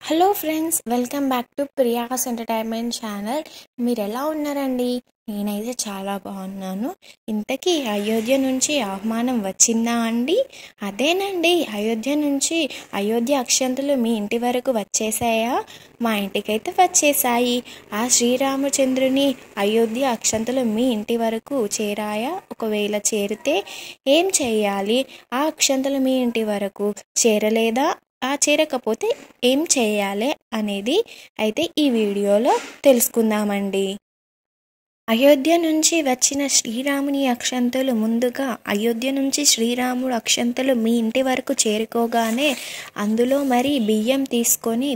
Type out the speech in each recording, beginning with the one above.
Hello friends, welcome back to Priya's entertainment channel. మీరు ఎలా ఉన్నారండి? నేనైతే చాలా బాగున్నాను. ఇంతకీ అయోధ్య నుంచి ఆహ్వానం వచ్చిందా అండి? అదేనండి, అయోధ్య అక్షంతలు మీ ఇంటి వరకు వచ్చేసాయా? మా ఇంటికైతే వచ్చేసాయి. ఆ శ్రీరామచంద్రుని అయోధ్య అక్షంతలు మీ ఇంటి వరకు చేరాయా? ఒకవేళ చేరితే ఏం చేయాలి? ఆ అక్షంతలు మీ ఇంటి వరకు చేరలేదా? చేరకపోతే ఏం చేయాలి అనేది అయితే ఈ వీడియోలో తెలుసుకుందామండి. అయోధ్య నుంచి వచ్చిన శ్రీరాముని అక్షంతలు ముందుగా అయోధ్య నుంచి శ్రీరాముడు అక్షంతలు మీ ఇంటి వరకు చేరుకోగానే అందులో మరి బియ్యం తీసుకొని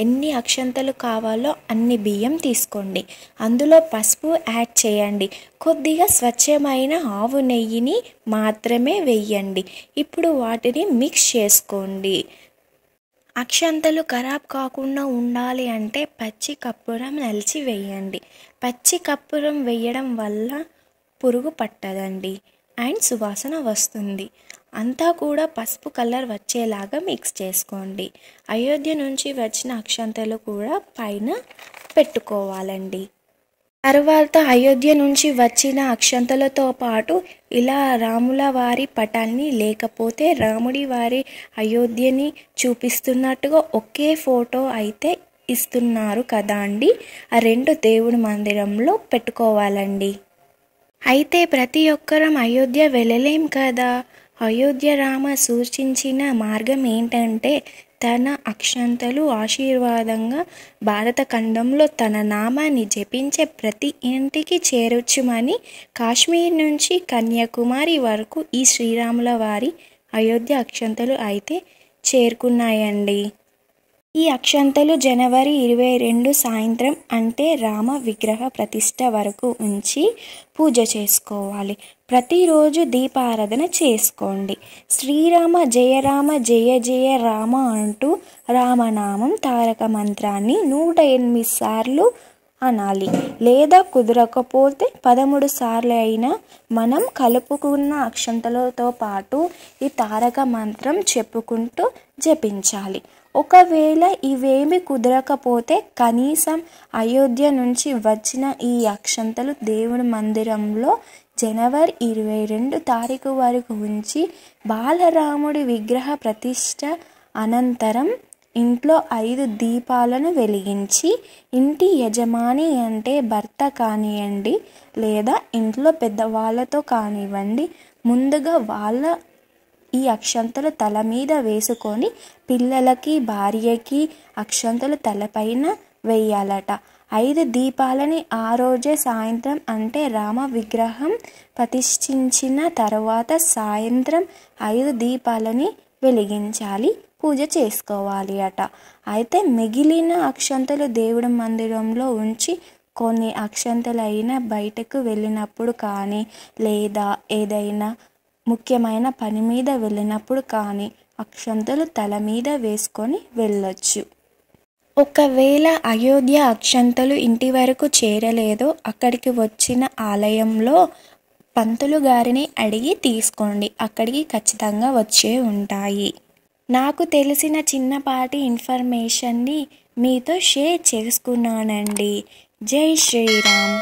ఎన్ని అక్షంతలు కావాలో అన్ని బియ్యం తీసుకోండి. అందులో పసుపు యాడ్ చేయండి. కొద్దిగా స్వచ్ఛమైన ఆవు నెయ్యిని మాత్రమే వేయండి. ఇప్పుడు వాటిని మిక్స్ చేసుకోండి. అక్షంతలు ఖరాబ్ కాకుండా ఉండాలి అంటే పచ్చి కర్పూరం నలిచి వేయండి. పచ్చి కర్పూరం వేయడం వల్ల పురుగు పట్టదండి అండ్ సువాసన వస్తుంది. అంతా కూడా పసుపు కలర్ వచ్చేలాగా మిక్స్ చేసుకోండి. అయోధ్య నుంచి వచ్చిన అక్షంతలు కూడా పైన పెట్టుకోవాలండి. తర్వాత అయోధ్య నుంచి వచ్చిన అక్షంతలతో పాటు ఇలా రాముల వారి పటాన్ని లేకపోతే రాముడి వారి అయోధ్యని చూపిస్తున్నట్టుగా ఒకే ఫోటో అయితే ఇస్తున్నారు కదా అండి, ఆ రెండు దేవుడి మందిరంలో పెట్టుకోవాలండి. అయితే ప్రతి ఒక్కరం అయోధ్య వెళ్ళలేం కదా. అయోధ్య రామ సూచించిన మార్గం ఏంటంటే తన అక్షంతలు ఆశీర్వాదంగా భారత ఖండంలో తన నామాన్ని జపించే ప్రతి ఇంటికి చేరొచ్చుమని కాశ్మీర్ నుంచి కన్యాకుమారి వరకు ఈ శ్రీరాముల వారి అయోధ్య అక్షంతలు అయితే చేరుకున్నాయండి. ఈ అక్షంతలు జనవరి 22 సాయంత్రం అంటే రామ విగ్రహ ప్రతిష్ఠ వరకు ఉంచి పూజ చేసుకోవాలి. ప్రతిరోజు దీపారాధన చేసుకోండి. శ్రీరామ జయ రామ జయ జయ రామ అంటూ రామనామం తారక మంత్రాన్ని 108 సార్లు అనాలి. లేదా కుదరకపోతే 13 సార్లు అయినా మనం కలుపుకున్న అక్షంతలతో పాటు ఈ తారక మంత్రం చెప్పుకుంటూ జపించాలి. ఒకవేళ ఇవేమి కుదరకపోతే కనీసం అయోధ్య నుంచి వచ్చిన ఈ అక్షంతలు దేవుడి మందిరంలో జనవరి 22 తారీఖు వరకు ఉంచి బాలరాముడి విగ్రహ ప్రతిష్ఠ అనంతరం ఇంట్లో 5 దీపాలను వెలిగించి ఇంటి యజమాని అంటే భర్త కానివ్వండి లేదా ఇంట్లో పెద్దవాళ్ళతో కానివ్వండి ముందుగా వాళ్ళ ఈ అక్షంతలు తల మీద వేసుకొని పిల్లలకి భార్యకి అక్షంతలు తలపైన వేయాలట. 5 దీపాలని ఆ రోజే సాయంత్రం అంటే రామ విగ్రహం ప్రతిష్ఠించిన తర్వాత సాయంత్రం 5 దీపాలని వెలిగించాలి, పూజ చేసుకోవాలి అట. అయితే మిగిలిన అక్షంతలు దేవుడి మందిరంలో ఉంచి కొన్ని అక్షంతలైనా బయటకు వెళ్ళినప్పుడు కానీ లేదా ఏదైనా ముఖ్యమైన పని మీద వెళ్ళినప్పుడు కానీ అక్షంతలు తల మీద వేసుకొని వెళ్ళొచ్చు. ఒకవేళ అయోధ్య అక్షంతలు ఇంటి వరకు చేరలేదో అక్కడికి వచ్చిన ఆలయంలో పంతులు గారిని అడిగి తీసుకోండి. అక్కడికి ఖచ్చితంగా వచ్చే ఉంటాయి. నాకు తెలిసిన చిన్నపాటి ఇన్ఫర్మేషన్ని మీతో షేర్ చేసుకున్నానండి. జై శ్రీరామ్.